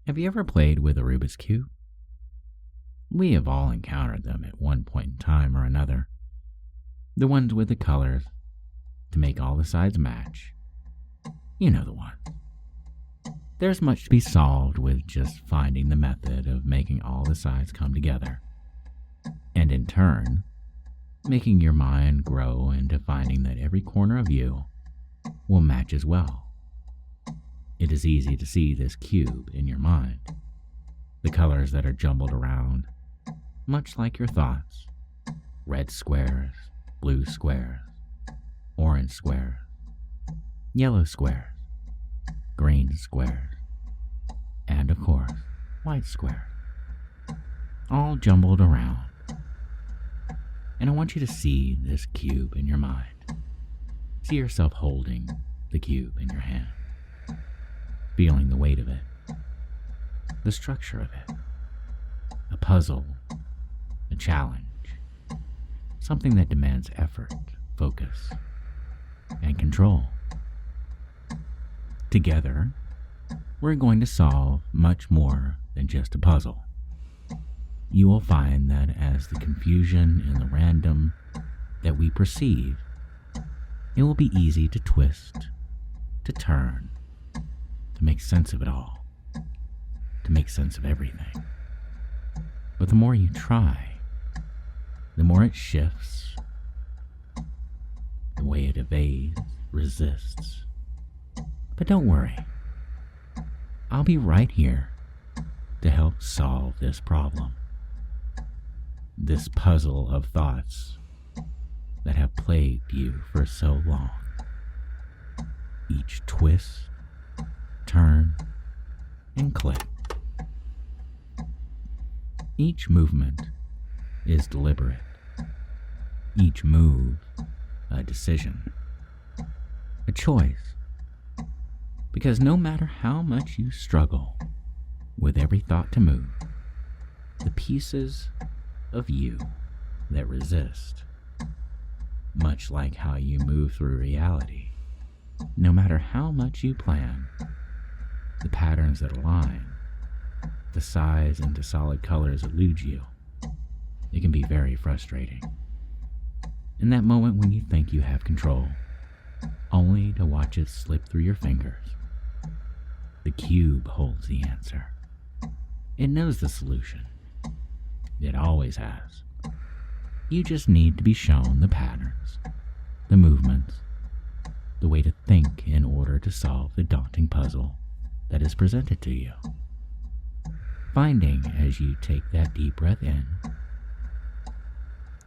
Have you ever played with a Rubik's Cube? We have all encountered them at one point in time or another. The ones with the colors to make all the sides match. You know the one. There's much to be solved with just finding the method of making all the sides come together. And in turn, making your mind grow into finding that every corner of you will match as well. It is easy to see this cube in your mind, the colors that are jumbled around, much like your thoughts. Red squares, blue squares, orange squares, yellow squares, green squares, and of course, white squares, all jumbled around. And I want you to see this cube in your mind. See yourself holding the cube in your hand, feeling the weight of it, the structure of it, a puzzle, a challenge, something that demands effort, focus, and control. Together, we're going to solve much more than just a puzzle. You will find that as the confusion and the random that we perceive, it will be easy to twist, to turn, to make sense of it all, to make sense of everything. But the more you try, the more it shifts, the way it evades, resists. But don't worry, I'll be right here to help solve this problem, this puzzle of thoughts that have plagued you for so long. Each twist, turn, and click. Each movement is deliberate. Each move, a decision, a choice. Because no matter how much you struggle with every thought to move, the pieces of you that resist, much like how you move through reality, no matter how much you plan, the patterns that align, the size into solid colors elude you. It can be very frustrating. In that moment when you think you have control, only to watch it slip through your fingers, the cube holds the answer. It knows the solution. It always has. You just need to be shown the patterns, the movements, the way to think in order to solve the daunting puzzle that is presented to you. Finding as you take that deep breath in,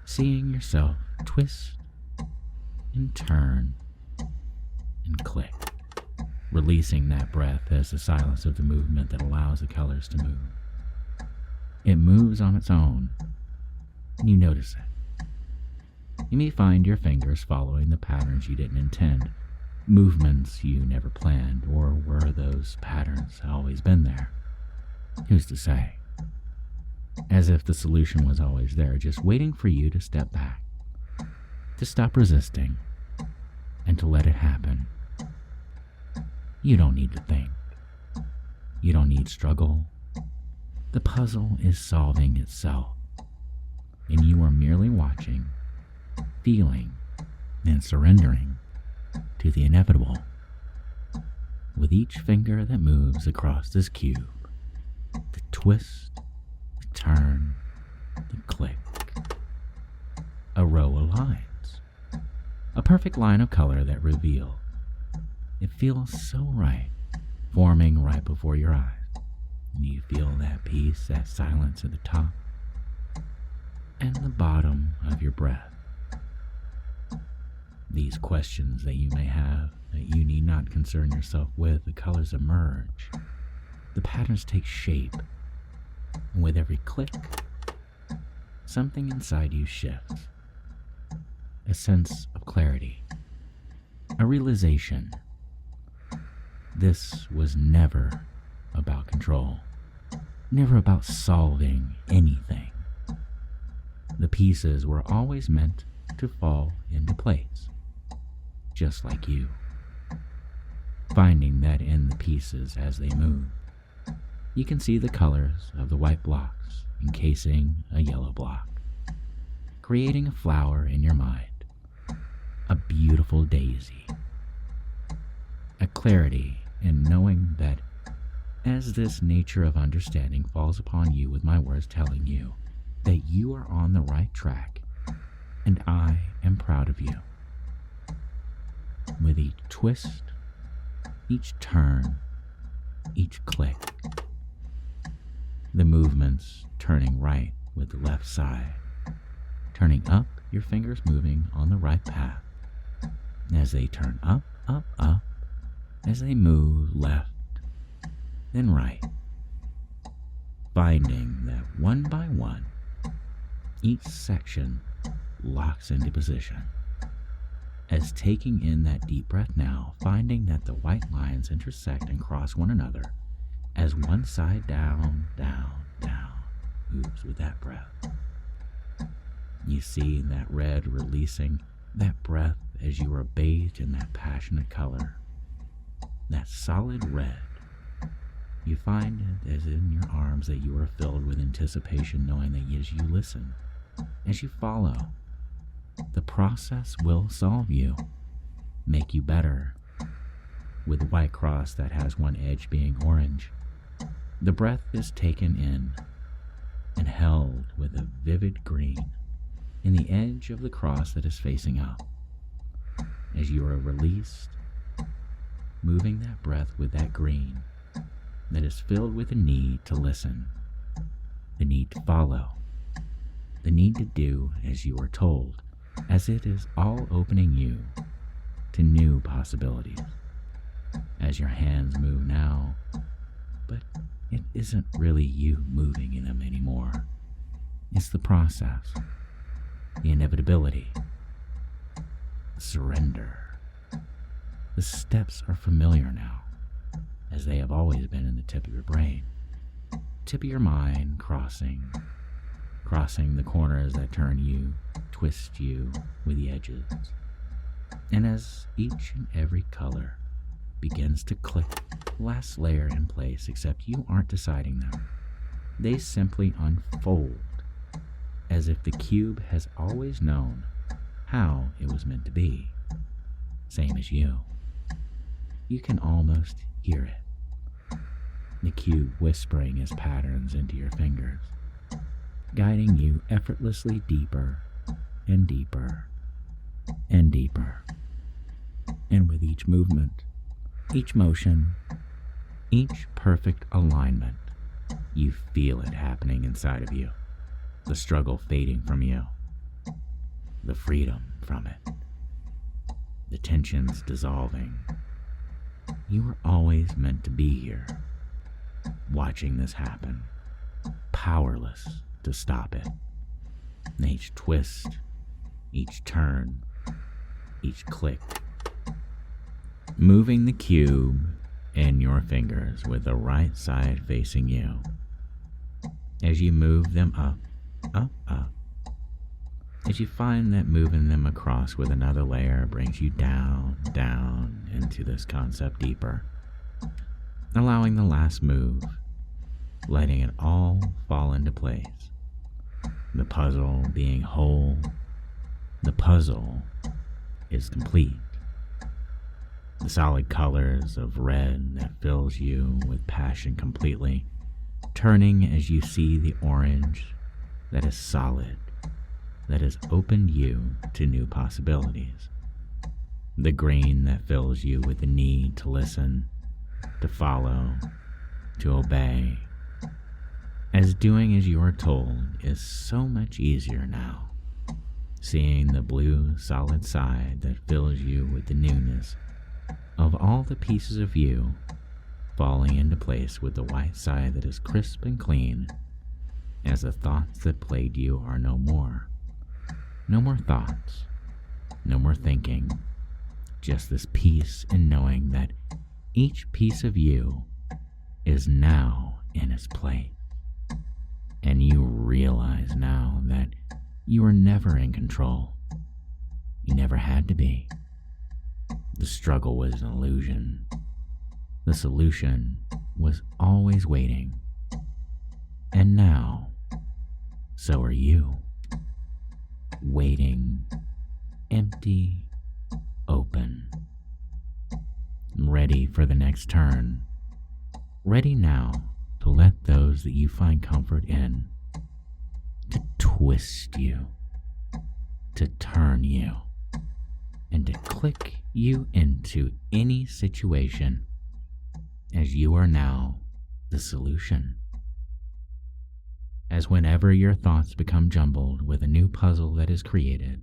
seeing yourself twist and turn and click, releasing that breath as the silence of the movement that allows the colors to move. It moves on its own, and you notice it. You may find your fingers following the patterns you didn't intend, movements you never planned, or were those patterns always been there? Who's to say? As if the solution was always there, just waiting for you to step back, to stop resisting, and to let it happen. You don't need to think. You don't need struggle. The puzzle is solving itself, and you are merely watching, feeling, and surrendering to the inevitable. With each finger that moves across this cube, the twist, the turn, the click, a row of lines, a perfect line of color that reveals. It feels so right, forming right before your eyes. And you feel that peace, that silence at the top and the bottom of your breath. These questions that you may have that you need not concern yourself with, the colors emerge, the patterns take shape, and with every click, something inside you shifts. A sense of clarity, a realization. This was never about control, never about solving anything. The pieces were always meant to fall into place, just like you. Finding that in the pieces as they move, You can see the colors of the white blocks encasing a yellow block, creating a flower in your mind, a beautiful daisy, a clarity in knowing that as this nature of understanding falls upon you with my words telling you that you are on the right track, and I am proud of you. With each twist, each turn, each click, the movements turning right with the left side, turning up, your fingers moving on the right path, as they turn up, up, up, as they move left, then right, finding that one by one, each section locks into position. As taking in that deep breath now, finding that the white lines intersect and cross one another as one side down, down, down moves with that breath. You see that red releasing that breath as you are bathed in that passionate color, that solid red. You find it as in your arms that you are filled with anticipation, knowing that as you listen, as you follow, the process will solve you, make you better. With the white cross that has one edge being orange, the breath is taken in and held with a vivid green in the edge of the cross that is facing up. As you are released, moving that breath with that green that is filled with the need to listen, the need to follow, the need to do as you are told, as it is all opening you to new possibilities. As your hands move now, but it isn't really you moving in them anymore. It's the process, the inevitability, surrender. The steps are familiar now, as they have always been in the tip of your brain, tip of your mind, crossing the corners that turn you, twist you with the edges. And as each and every color begins to click last layer in place, except you aren't deciding them, they simply unfold as if the cube has always known how it was meant to be, same as you. You can almost hear it, the cube whispering its patterns into your fingers, guiding you effortlessly deeper and deeper and deeper. And with each movement, each motion, each perfect alignment, you feel it happening inside of you, the struggle fading from you, the freedom from it, the tensions dissolving. You were always meant to be here, watching this happen, powerless to stop it. And each twist, each turn, each click, moving the cube and your fingers with the right side facing you. As you move them up, up, up, as you find that moving them across with another layer brings you down, down into this concept deeper, allowing the last move, letting it all fall into place. The puzzle being whole, the puzzle is complete. The solid colors of red that fills you with passion completely, turning as you see the orange that is solid, that has opened you to new possibilities. The green that fills you with the need to listen, to follow, to obey, as doing as you are told is so much easier now. Seeing the blue solid side that fills you with the newness of all the pieces of you falling into place with the white side that is crisp and clean, as the thoughts that plagued you are no more. No more thoughts, no more thinking, just this peace in knowing that each piece of you is now in its place. And you realize now that you are never in control. You never had to be. The struggle was an illusion. The solution was always waiting And now, so are you. Waiting, empty, open. Ready for the next turn. Ready now to let those that you find comfort in to twist you, to turn you, and to click you into any situation, as you are now the solution. As whenever your thoughts become jumbled with a new puzzle that is created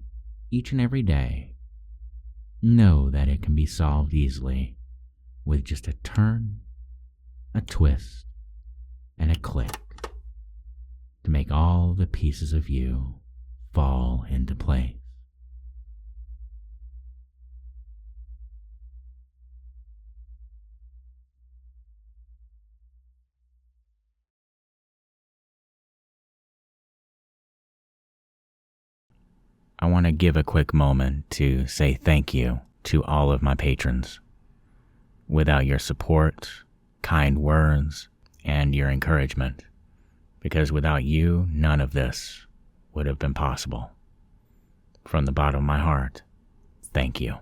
each and every day, know that it can be solved easily with just a turn, a twist, and a click to make all the pieces of you fall into place. I want to give a quick moment to say thank you to all of my patrons. Without your support, kind words, and your encouragement, because without you, none of this would have been possible. From the bottom of my heart, thank you.